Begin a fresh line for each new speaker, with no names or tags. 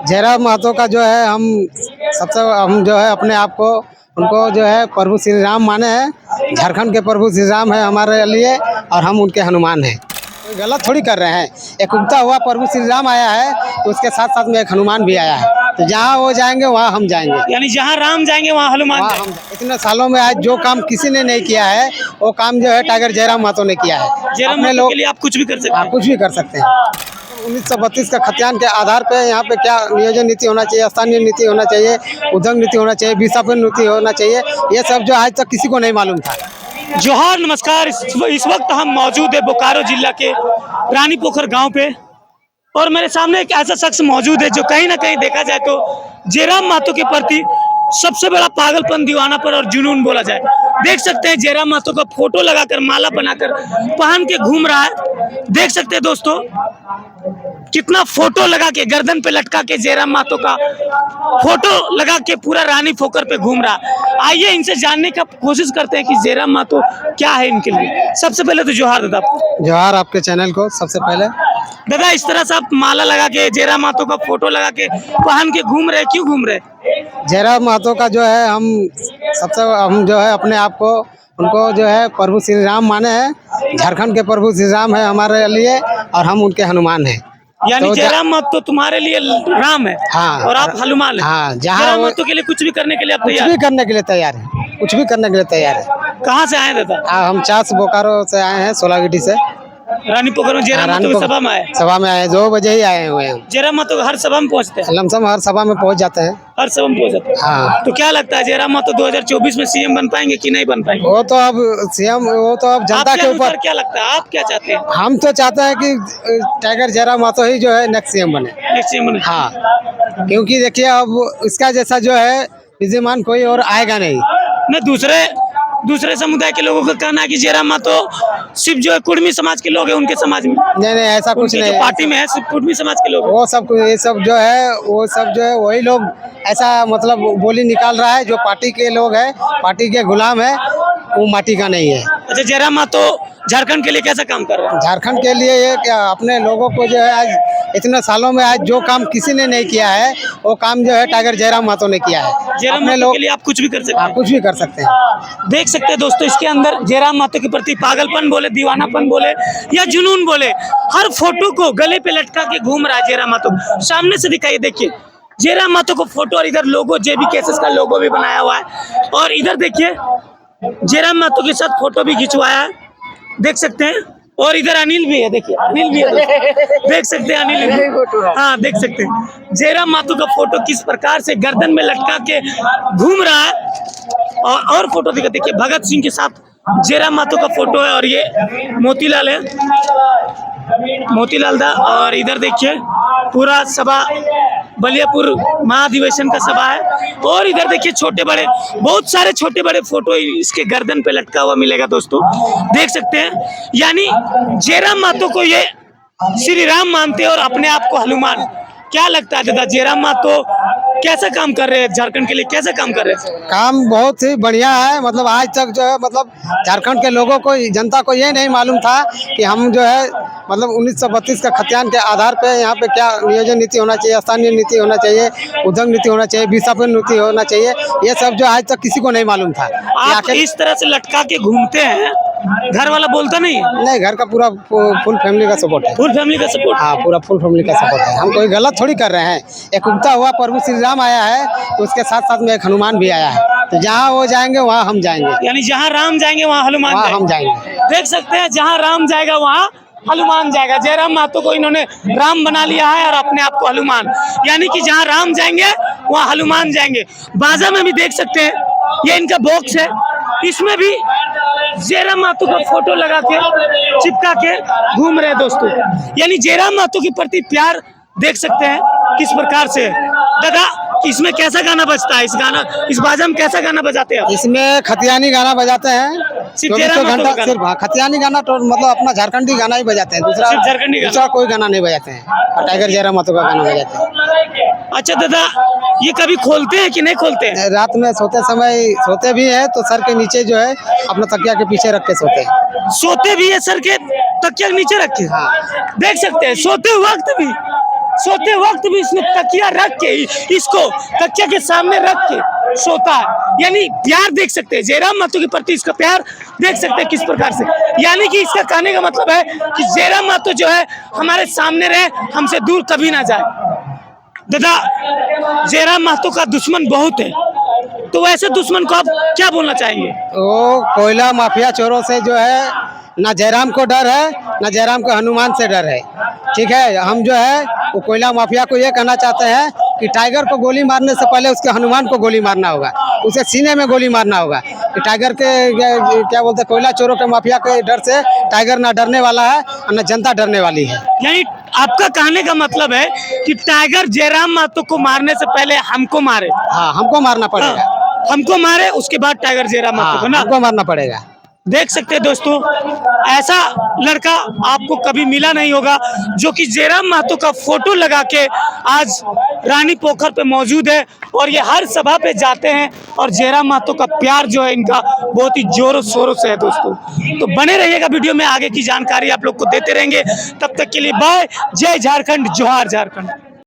जयराम महतो का जो है हम जो है अपने आप को उनको जो है प्रभु श्री राम माने हैं। झारखंड के प्रभु श्री राम है हमारे लिए और हम उनके हनुमान हैं। कोई गलत थोड़ी कर रहे हैं। एक उगता हुआ प्रभु श्री राम आया है तो उसके साथ साथ में एक हनुमान भी आया है। तो जहाँ वो जाएंगे वहाँ हम जाएंगे,
यानी जहाँ राम जाएंगे वहाँ हनुमान
वहाँ हम। इतने सालों में आज जो काम किसी ने नहीं किया है वो काम जो है टाइगर जयराम महतो ने किया है।
जयराम
अपने
महतो
लोग
के लिए आप कुछ भी कर सकते हैं।
कुछ भी कर सकते हैं। 1932 का खतियान के आधार पे यहाँ पे क्या नियोजन नीति होना चाहिए, स्थानीय नीति होना चाहिए, उद्योग नीति होना चाहिए, विस्थापन नीति होना चाहिए, ये सब जो आज तक किसी को नहीं मालूम था।
जोहार नमस्कार। इस वक्त हम मौजूद है बोकारो जिला के रानी पोखर गांव पे और मेरे सामने एक ऐसा शख्स मौजूद है जो कहीं ना कहीं देखा जाए तो जयराम महतो के प्रति सबसे बड़ा पागलपन, दीवानापन और जुनून बोला जाए। देख सकते हैं जयराम महतो का फोटो लगाकर, माला बनाकर पहन के घूम रहा है। देख सकते हैं दोस्तों कितना फोटो लगा के गर्दन पे लटका के जयराम महतो का फोटो लगा के पूरा रानी पोखर पे घूम रहा है। आइए इनसे जानने का कोशिश करते हैं कि जयराम महतो क्या है इनके लिए। सबसे पहले तो जोहार दादा आपको।
जोहार आपके चैनल को। सबसे पहले
दादा इस तरह से आप माला लगा के जयराम महतो का फोटो लगा के पहन के घूम रहे, क्यों घूम रहे?
जयराम महतो का जो है हम जो है अपने आप को उनको जो है प्रभु श्री राम माने हैं। झारखंड के प्रभु श्री राम है हमारे लिए और हम उनके हनुमान हैं।
यानी
तो
जयराम महतो तुम्हारे लिए राम है।
हाँ,
और आप हनुमान हैं।
हाँ,
जयराम महतो के लिए कुछ भी करने के लिए आप
कुछ
तैयार
भी करने के लिए तैयार है, कुछ भी करने के लिए तैयार है।
कहाँ से आए दादा?
हम चास बोकारो से आए हैं, सोलागिटी से।
रानी पोखर में जयराम महतो की सभा में आए।
सभा में आए, 2 बजे ही आए हुए हैं।
जयराम महतो हर सभा में पहुँचते हैं।
लमसम हर सभा में पहुंच जाते हैं।
हर सभा में पहुँच जाते हैं।
हाँ।
तो क्या लगता है जयराम महतो 2024 में सीएम बन पाएंगे कि नहीं बन पाएंगे?
वो तो अब सीएम, वो तो अब जनता के ऊपर।
क्या लगता है, आप क्या चाहते हैं?
हम तो चाहते हैं कि टाइगर जयराम महतो ही जो है नेक्स्ट सीएम बने।
नेक्स्ट सीएम बने।
हाँ, क्योंकि देखिए अब इसका जैसा जो है विद्यमान कोई और आएगा नहीं।
दूसरे समुदाय के लोगों का कहना है कि जयराम महतो सिर्फ जो है कुर्मी समाज के लोग हैं उनके समाज में।
नहीं, ऐसा कुछ नहीं।
पार्टी में है सिर्फ कुर्मी समाज के लोग।
वो सब ये सब जो है वही लोग ऐसा मतलब बोली निकाल रहा है। जो पार्टी के लोग हैं, पार्टी के गुलाम है, वो माटी का नहीं है।
अच्छा, जयराम महतो झारखंड के लिए कैसा काम कर रहे हैं?
झारखंड के लिए ये क्या अपने लोगों को जो है आज इतने सालों में आज जो काम किसी ने नहीं किया है वो काम जो है टाइगर जयराम महतो ने किया है।
जयराम महतो के लिए आप कुछ भी कर सकते हैं।
कुछ भी कर सकते हैं।
देख सकते हैं दोस्तों इसके अंदर जयराम महतो के प्रति पागलपन बोले, दीवानापन बोले या जुनून बोले, हर फोटो को गले पे लटका के घूम रहा है जयराम महतो। सामने से दिखाइए, देखिए जयराम महतो को फोटो और इधर लोगो, जेबी केसेस का लोगो भी बनाया हुआ है। और इधर देखिए जयराम महतो के साथ फोटो भी खिंचवाया है, देख सकते हैं। और इधर अनिल भी है, देखिए अनिल भी है, देख सकते हैं अनिल भी। हाँ, देख सकते हैं जयराम महतो का फोटो किस प्रकार से गर्दन में लटका के घूम रहा है। और फोटो देखिए भगत सिंह के साथ जयराम महतो का फोटो है। और ये मोतीलाल है, मोतीलाल दा। और इधर देखिए पूरा सभा बलियापुर महाधिवेशन का सभा है। और इधर देखिए छोटे बड़े, बहुत सारे छोटे बड़े फोटो इसके गर्दन पे लटका हुआ मिलेगा दोस्तों, देख सकते हैं। यानी जयराम महतो को ये श्री राम मानते हैं और अपने आप को हनुमान। क्या लगता है दादा जयराम महतो कैसा काम कर रहे हैं झारखंड के लिए, कैसा काम कर रहे हैं?
काम बहुत ही बढ़िया है। मतलब आज तक जो है मतलब झारखंड के लोगों को, जनता को ये नहीं मालूम था कि हम जो है मतलब 1932 का खतियान के आधार पे यहाँ पे क्या नियोजन नीति होना चाहिए, स्थानीय नीति होना चाहिए, उद्योग नीति होना चाहिए, विस्थापन नीति होना चाहिए। ये सब जो आज तक किसी को नहीं मालूम था।
आप इस तरह से लटका के घूमते हैं, घर वाला बोलता नहीं है?
नहीं, घर का पूरा फुल फैमिली का सपोर्ट है।
फुल फैमिली का सपोर्ट?
हाँ, पूरा फुल फैमिली का सपोर्ट है। हम कोई गलत थोड़ी कर रहे हैं। एक उगता हुआ प्रभु श्री राम आया है तो उसके साथ साथ में एक हनुमान भी आया है। तो जहाँ वो जाएंगे वहाँ हम जाएंगे।
यानी जहाँ राम जाएंगे वहाँ हनुमान
वहाँ हम जाएंगे।
देख सकते हैं जहाँ राम जाएगा वहाँ हनुमान जाएगा। जयराम महतो को इन्होंने राम बना लिया है और अपने आप को हनुमान, यानी कि जहाँ राम जाएंगे वहाँ हनुमान जाएंगे। बाजा में भी देख सकते हैं, ये इनका बॉक्स है, इसमें भी जयराम महतो का फोटो लगा के चिपका के घूम रहे हैं दोस्तों। यानी जयराम महतो के प्रति प्यार देख सकते हैं किस प्रकार से। दादा इसमें कैसा गाना बजता है? इस बाजा में कैसा गाना बजाते हैं?
इसमें खतियानी गाना बजाते हैं।
सिर्फ
24 घंटा सिर्फ खतियानी गाना, तो मतलब अपना झारखंडी गाना ही बजाते हैं। दूसरा कोई गाना नहीं बजाते हैं। और टाइगर जयराम महतो का गाना बजाते हैं।
अच्छा दादा, ये कभी खोलते हैं कि नहीं खोलते हैं?
रात में सोते समय सोते भी है तो सर के नीचे जो है अपना तकिया के पीछे रख के सोते हैं।
सोते भी है सर के तकिया के नीचे रख के?
हाँ,
देख सकते हैं सोते वक्त भी सोते वक्त भी इसने तकिया रख के इसको तकिया के सामने रख के सोता है। यानी प्यार देख सकते हैं, जयराम महतो के प्रति इसका प्यार देख सकते हैं किस प्रकार से। यानी कि इसका कहने का मतलब है कि जयराम महतो जो है हमारे सामने रहे, हमसे दूर कभी ना जाए। दादा, जयराम महतो का दुश्मन बहुत है, तो वैसे दुश्मन को आप क्या बोलना चाहेंगे?
वो कोयला माफिया चोरों से जो है ना जयराम को डर है, ना जयराम को हनुमान से डर है। ठीक है, हम जो है वो कोयला माफिया को ये कहना चाहते हैं कि टाइगर को गोली मारने से पहले उसके हनुमान को गोली मारना होगा, उसे सीने में गोली मारना होगा। कि टाइगर के क्या बोलते हैं, कोयला चोरों के माफिया के डर से टाइगर ना डरने वाला है और ना जनता डरने वाली है।
यानी आपका कहने का मतलब है कि टाइगर जयराम महतो को मारने से पहले हमको मारे।
हाँ, हमको मारना पड़ेगा।
हमको मारे, उसके बाद टाइगर जयराम महतो को ना।
हमको मारना पड़ेगा।
देख सकते हैं दोस्तों, ऐसा लड़का आपको कभी मिला नहीं होगा जो कि जयराम महतो का फोटो लगा के आज रानी पोखर पे मौजूद है और ये हर सभा पे जाते हैं और जयराम महतो का प्यार जो है इनका बहुत ही जोरों शोरों से है दोस्तों। तो बने रहिएगा वीडियो में, आगे की जानकारी आप लोग को देते रहेंगे। तब तक के लिए बाय। जय झारखंड, जोहार झारखंड।